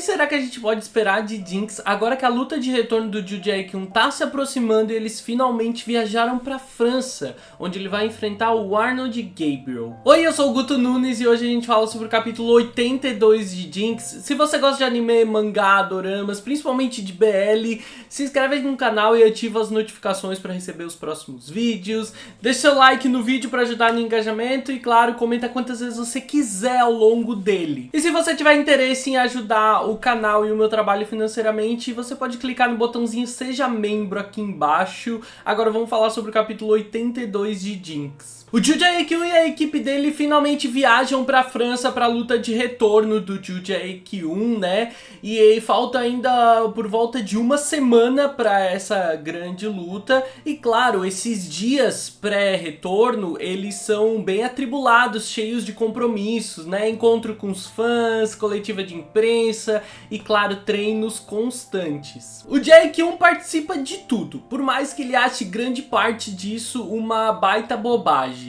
que será que a gente pode esperar de Jinx agora que a luta de retorno do Ju Jae-kyun tá se aproximando e eles finalmente viajaram pra França, onde ele vai enfrentar o Arnold Gabriel. Oi, eu sou o Guto Nunes e hoje a gente fala sobre o capítulo 82 de Jinx. Se você gosta de anime, mangá, doramas, principalmente de BL, se inscreve aqui no canal e ativa as notificações para receber os próximos vídeos. Deixa seu like no vídeo para ajudar no engajamento e, claro, comenta quantas vezes você quiser ao longo dele. E se você tiver interesse em ajudar o canal e o meu trabalho financeiramente, você pode clicar no botãozinho Seja Membro aqui embaixo. Agora vamos falar sobre o capítulo 82 de Jinx. O Ju Jae-kyun e a equipe dele finalmente viajam pra França pra luta de retorno do Ju Jae-kyun, né? E falta ainda por volta de uma semana pra essa grande luta. E claro, esses dias pré-retorno, eles são bem atribulados, cheios de compromissos, né? Encontro com os fãs, coletiva de imprensa e, claro, treinos constantes. O Jae-kyun participa de tudo, por mais que ele ache grande parte disso uma baita bobagem.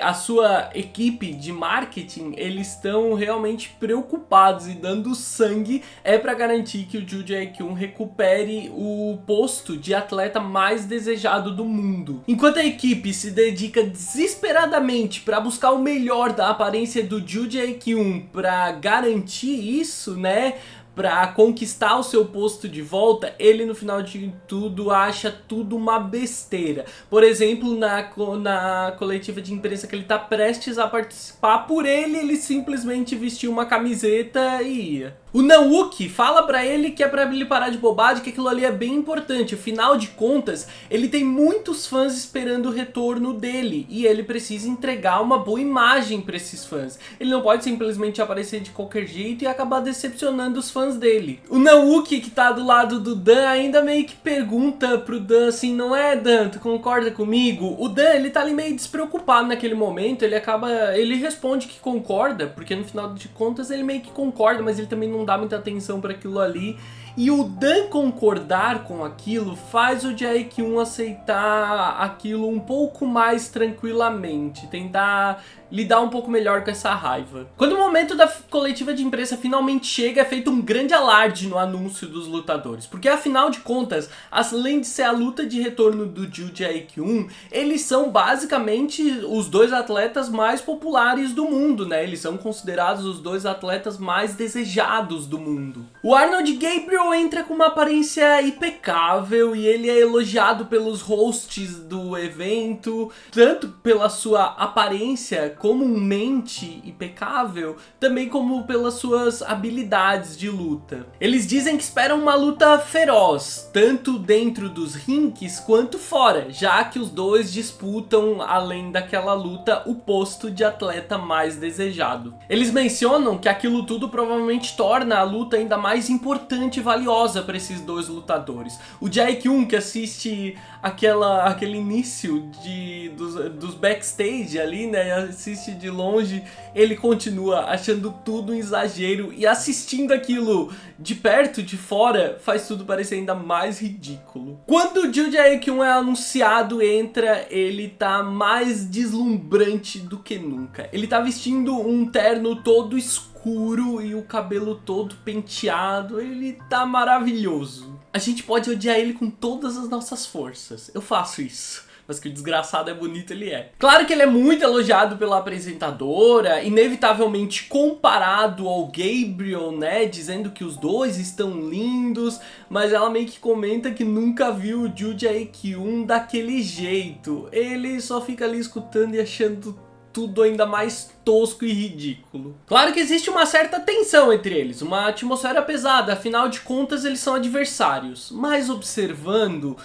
A sua equipe de marketing, eles estão realmente preocupados e dando sangue para garantir que o Ju Jae-kyun recupere o posto de atleta mais desejado do mundo. Enquanto a equipe se dedica desesperadamente para buscar o melhor da aparência do Ju Jae-kyun para garantir isso, né? Pra conquistar o seu posto de volta, ele no final de tudo acha tudo uma besteira. Por exemplo, na coletiva de imprensa que ele tá prestes a participar, por ele simplesmente vestiu uma camiseta e ia. O Naoki fala pra ele que é pra ele parar de bobagem, que aquilo ali é bem importante. Afinal de contas, ele tem muitos fãs esperando o retorno dele e ele precisa entregar uma boa imagem pra esses fãs. Ele não pode simplesmente aparecer de qualquer jeito e acabar decepcionando os fãs dele. O Naoki, que tá do lado do Dan, ainda meio que pergunta pro Dan assim: não é, Dan, tu concorda comigo? O Dan, ele tá ali meio despreocupado naquele momento, ele responde que concorda, porque no final de contas ele meio que concorda, mas ele também não dá muita atenção para aquilo ali. E o Dan concordar com aquilo faz o Jae-kyun aceitar aquilo um pouco mais tranquilamente, tentar lidar um pouco melhor com essa raiva. Quando o momento da coletiva de imprensa finalmente chega, é feito um grande alarde no anúncio dos lutadores, porque afinal de contas, além de ser a luta de retorno do Ju Jae-kyun, eles são basicamente os dois atletas mais populares do mundo, né? Eles são considerados os dois atletas mais desejados do mundo. O Arnold Gabriel entra com uma aparência impecável e ele é elogiado pelos hosts do evento, tanto pela sua aparência comumente impecável, também como pelas suas habilidades de luta. Eles dizem que esperam uma luta feroz, tanto dentro dos rinques quanto fora, já que os dois disputam, além daquela luta, o posto de atleta mais desejado. Eles mencionam que aquilo tudo provavelmente torna a luta ainda mais importante e valiosa para esses dois lutadores. O Jae-kyun, que assiste aquele início dos backstage ali, né, assiste de longe, ele continua achando tudo um exagero e assistindo aquilo de perto, de fora, faz tudo parecer ainda mais ridículo. Quando o Ju Jae-kyun é anunciado, ele tá mais deslumbrante do que nunca. Ele tá vestindo um terno todo escuro e o cabelo todo penteado, ele tá maravilhoso. A gente pode odiar ele com todas as nossas forças, eu faço isso. Mas que o desgraçado é bonito, ele é. Claro que ele é muito elogiado pela apresentadora, inevitavelmente comparado ao Gabriel, né? Dizendo que os dois estão lindos, mas ela meio que comenta que nunca viu o Ju Jae-kyun daquele jeito. Ele só fica ali escutando e achando tudo ainda mais tosco e ridículo. Claro que existe uma certa tensão entre eles, uma atmosfera pesada, afinal de contas eles são adversários. Mas observando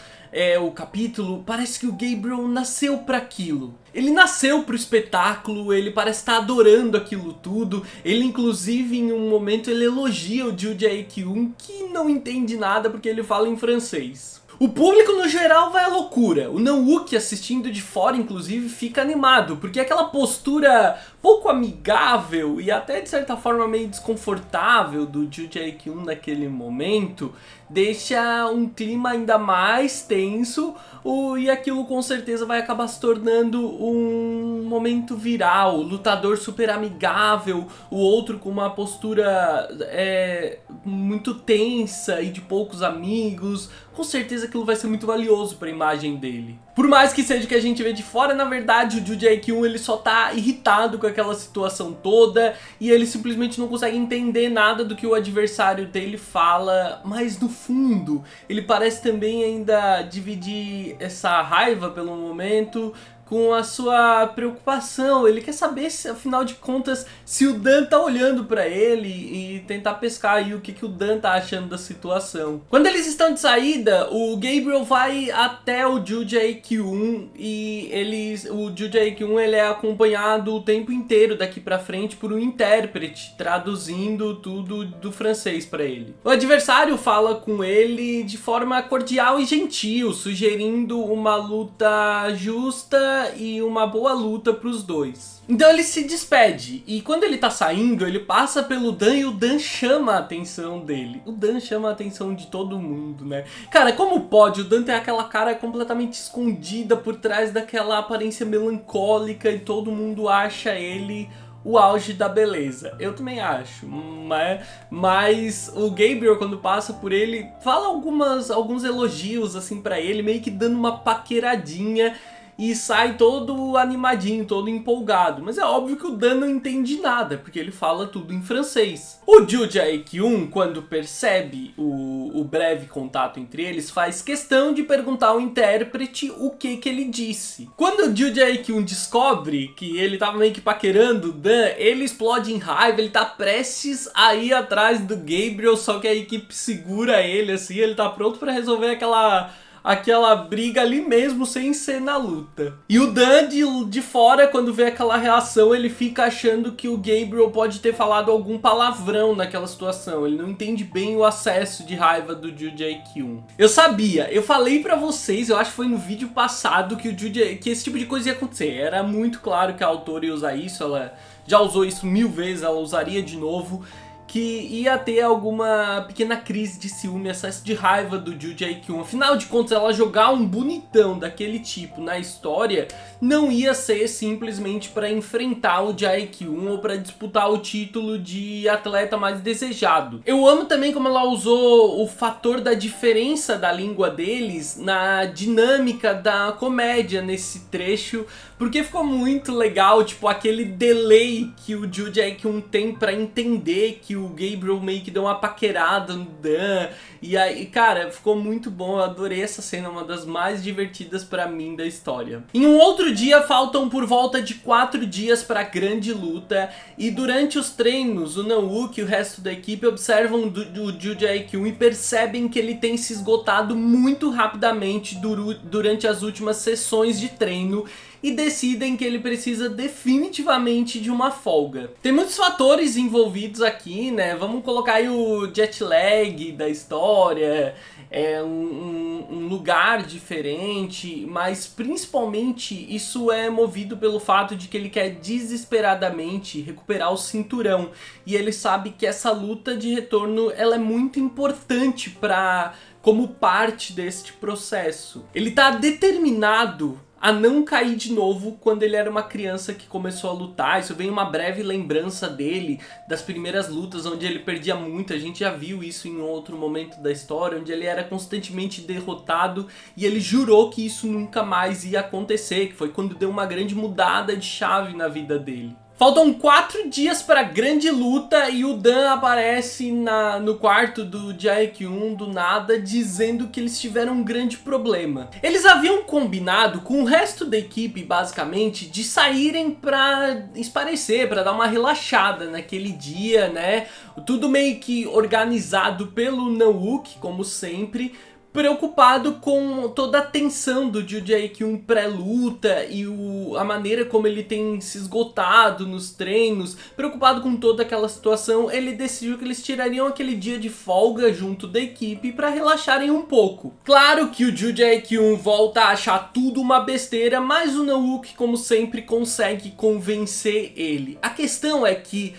o capítulo, parece que o Gabriel nasceu para aquilo. Ele nasceu pro espetáculo, ele parece estar adorando aquilo tudo. Ele inclusive em um momento ele elogia o Ju Jae-kyun, que não entende nada porque ele fala em francês. O público no geral vai à loucura. O Naoki assistindo de fora inclusive fica animado, porque aquela postura pouco amigável e até de certa forma meio desconfortável do Ju Jae-kyun naquele momento deixa um clima ainda mais tenso e aquilo com certeza vai acabar se tornando um momento viral, o lutador super amigável, o outro com uma postura muito tensa e de poucos amigos. Com certeza aquilo vai ser muito valioso para a imagem dele. Por mais que seja o que a gente vê de fora, na verdade o Ju Jae-kyun ele só tá irritado com aquela situação toda e ele simplesmente não consegue entender nada do que o adversário dele fala, mas no fundo ele parece também ainda dividir essa raiva pelo momento com a sua preocupação. Ele quer saber se, afinal de contas, se o Dan tá olhando pra ele e tentar pescar aí o que o Dan tá achando da situação. Quando eles estão de saída, o Gabriel vai até o Ju Jae-kyun e o Ju Jae-kyun ele é acompanhado o tempo inteiro daqui pra frente por um intérprete, traduzindo tudo do francês pra ele. O adversário fala com ele de forma cordial e gentil, sugerindo uma luta justa e uma boa luta pros dois. Então ele se despede e quando ele tá saindo, ele passa pelo Dan e o Dan chama a atenção dele. O Dan chama a atenção de todo mundo, né? Cara, como pode? O Dan tem aquela cara completamente escondida por trás daquela aparência melancólica e todo mundo acha ele o auge da beleza. Eu também acho, mas o Gabriel, quando passa por ele, fala alguns elogios assim pra ele, meio que dando uma paqueradinha e sai todo animadinho, todo empolgado. Mas é óbvio que o Dan não entende nada, porque ele fala tudo em francês. O Ju Jae-kyun, quando percebe o breve contato entre eles, faz questão de perguntar ao intérprete o que ele disse. Quando o Ju Jae-kyun descobre que ele tava meio que paquerando o Dan, ele explode em raiva, ele tá prestes a ir atrás do Gabriel, só que a equipe segura ele, assim, ele tá pronto pra resolver aquela briga ali mesmo, sem ser na luta. E o Dan de fora, quando vê aquela reação, ele fica achando que o Gabriel pode ter falado algum palavrão naquela situação. Ele não entende bem o acesso de raiva do Ju Jae-kyun. Eu sabia, eu falei pra vocês, eu acho que foi no vídeo passado que esse tipo de coisa ia acontecer. Era muito claro que a autora ia usar isso, ela já usou isso 1000 vezes, ela usaria de novo. Que ia ter alguma pequena crise de ciúme, excesso de raiva do Ju Jae-kyun. Afinal de contas, ela jogar um bonitão daquele tipo na história não ia ser simplesmente para enfrentar o Jae-kyun ou para disputar o título de atleta mais desejado. Eu amo também como ela usou o fator da diferença da língua deles na dinâmica da comédia nesse trecho, porque ficou muito legal, tipo, aquele delay que o Ju Jae-kyun tem para entender que o Gabriel meio que deu uma paquerada no Dan. E aí, cara, ficou muito bom. Eu adorei essa cena, uma das mais divertidas pra mim da história. Em um outro dia, faltam por volta de 4 dias pra grande luta. E durante os treinos, o Non-wook e o resto da equipe observam o Ju Jae-kyun e percebem que ele tem se esgotado muito rapidamente durante as últimas sessões de treino. E decidem que ele precisa definitivamente de uma folga. Tem muitos fatores envolvidos aqui, né? Vamos colocar aí o jet lag da história, um lugar diferente, mas principalmente isso é movido pelo fato de que ele quer desesperadamente recuperar o cinturão. E ele sabe que essa luta de retorno ela é muito importante como parte deste processo. Ele tá determinado a não cair de novo quando ele era uma criança que começou a lutar. Isso vem uma breve lembrança dele, das primeiras lutas onde ele perdia muito. A gente já viu isso em outro momento da história, onde ele era constantemente derrotado e ele jurou que isso nunca mais ia acontecer, que foi quando deu uma grande mudada de chave na vida dele. Faltam 4 dias para a grande luta e o Dan aparece no quarto do Jae-kyun do nada, dizendo que eles tiveram um grande problema. Eles haviam combinado com o resto da equipe, basicamente, de saírem para espairecer, para dar uma relaxada naquele dia, né? Tudo meio que organizado pelo Non-wook, como sempre, preocupado com toda a tensão do Joo Jae-kyun pré-luta e a maneira como ele tem se esgotado nos treinos, preocupado com toda aquela situação, ele decidiu que eles tirariam aquele dia de folga junto da equipe para relaxarem um pouco. Claro que o Joo Jae-kyun volta a achar tudo uma besteira, mas o Na-wook, como sempre, consegue convencer ele. A questão é que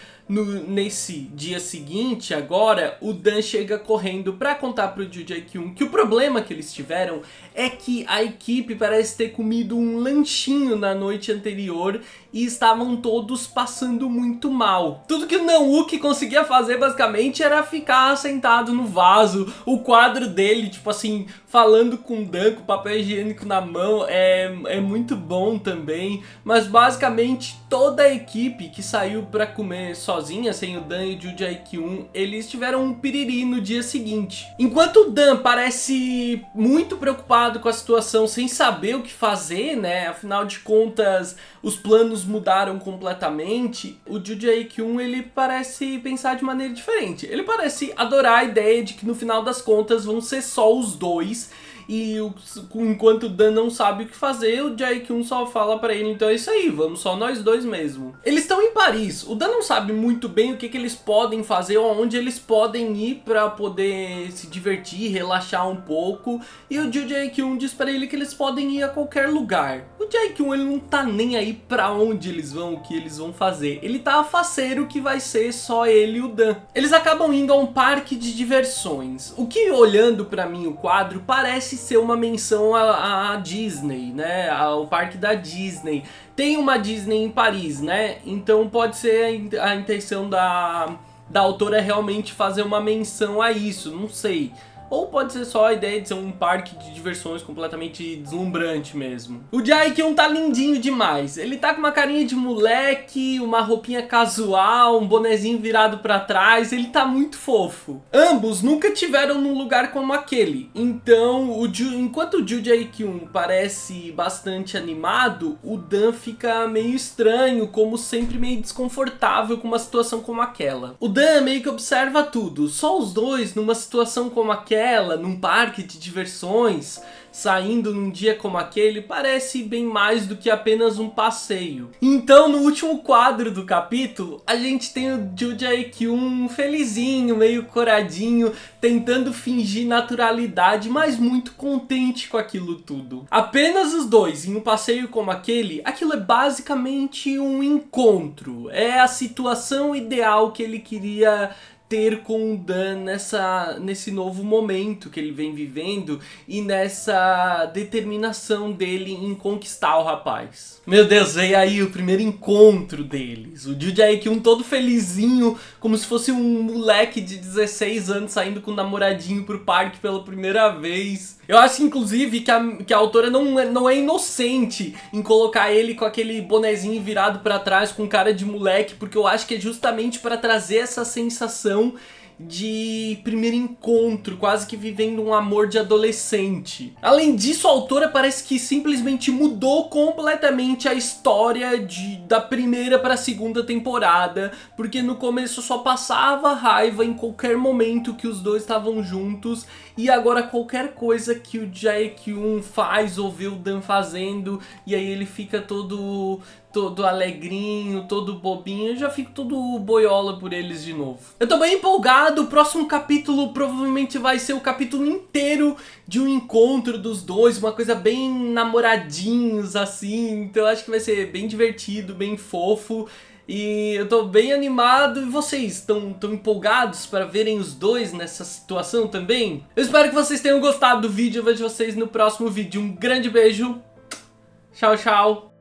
nesse dia seguinte, agora, o Dan chega correndo pra contar pro Joo Jae-kyun que o problema que eles tiveram é que a equipe parece ter comido um lanchinho na noite anterior e estavam todos passando muito mal. Tudo que o Na-wook conseguia fazer basicamente era ficar sentado no vaso. O quadro dele, tipo assim, falando com o Dan, com papel higiênico na mão, é muito bom também. Mas basicamente toda a equipe que saiu pra comer sozinha, sem o Dan e o Joo Jae-kyun, eles tiveram um piriri no dia seguinte. Enquanto o Dan parece muito preocupado com a situação, sem saber o que fazer, né? Afinal de contas, os planos mudaram completamente. O Joo Jae-kyun, ele parece pensar de maneira diferente. Ele parece adorar a ideia de que no final das contas vão ser só os dois. E enquanto o Dan não sabe o que fazer, o Jae-kyun só fala pra ele, então é isso aí, vamos só nós dois mesmo. Eles estão em Paris, o Dan não sabe muito bem o que eles podem fazer ou aonde eles podem ir pra poder se divertir, relaxar um pouco. E o Jae-kyun diz pra ele que eles podem ir a qualquer lugar. O Jae-kyun, ele não tá nem aí pra onde eles vão, o que eles vão fazer. Ele tá a faceiro que vai ser só ele e o Dan. Eles acabam indo a um parque de diversões, o que, olhando pra mim o quadro, parece ser uma menção à Disney, né, ao parque da Disney. Tem uma Disney em Paris, né, então pode ser a intenção da autora realmente fazer uma menção a isso, não sei. Ou pode ser só a ideia de ser um parque de diversões completamente deslumbrante mesmo. O Jae-kyun tá lindinho demais. Ele tá com uma carinha de moleque, uma roupinha casual, um bonezinho virado pra trás. Ele tá muito fofo. Ambos nunca tiveram num lugar como aquele. Então, enquanto o Joo Jae-kyun parece bastante animado, o Dan fica meio estranho, como sempre meio desconfortável com uma situação como aquela. O Dan meio que observa tudo. Só os dois numa situação como aquela, num parque de diversões, saindo num dia como aquele, parece bem mais do que apenas um passeio. Então, no último quadro do capítulo, a gente tem o Joo Jae-kyun felizinho, meio coradinho, tentando fingir naturalidade, mas muito contente com aquilo tudo. Apenas os dois em um passeio como aquele, aquilo é basicamente um encontro. É a situação ideal que ele queria ter com o Dan nesse novo momento que ele vem vivendo e nessa determinação dele em conquistar o rapaz. Meu Deus, veio aí o primeiro encontro deles. O Joo Jae-kyun todo felizinho, como se fosse um moleque de 16 anos saindo com um namoradinho pro parque pela primeira vez. Eu acho, inclusive, que a autora não é inocente em colocar ele com aquele bonezinho virado pra trás com cara de moleque, porque eu acho que é justamente pra trazer essa sensação de primeiro encontro, quase que vivendo um amor de adolescente. Além disso, a autora parece que simplesmente mudou completamente a história da primeira para a segunda temporada, porque no começo só passava raiva em qualquer momento que os dois estavam juntos, e agora qualquer coisa que o Jae-kyun faz ou vê o Dan fazendo, e aí ele fica todo alegrinho, todo bobinho, eu já fico todo boiola por eles de novo. Eu tô bem empolgado, o próximo capítulo provavelmente vai ser o capítulo inteiro de um encontro dos dois, uma coisa bem namoradinhos assim, então eu acho que vai ser bem divertido, bem fofo. E eu tô bem animado. E vocês estão empolgados para verem os dois nessa situação também? Eu espero que vocês tenham gostado do vídeo. Eu vejo vocês no próximo vídeo. Um grande beijo. Tchau, tchau.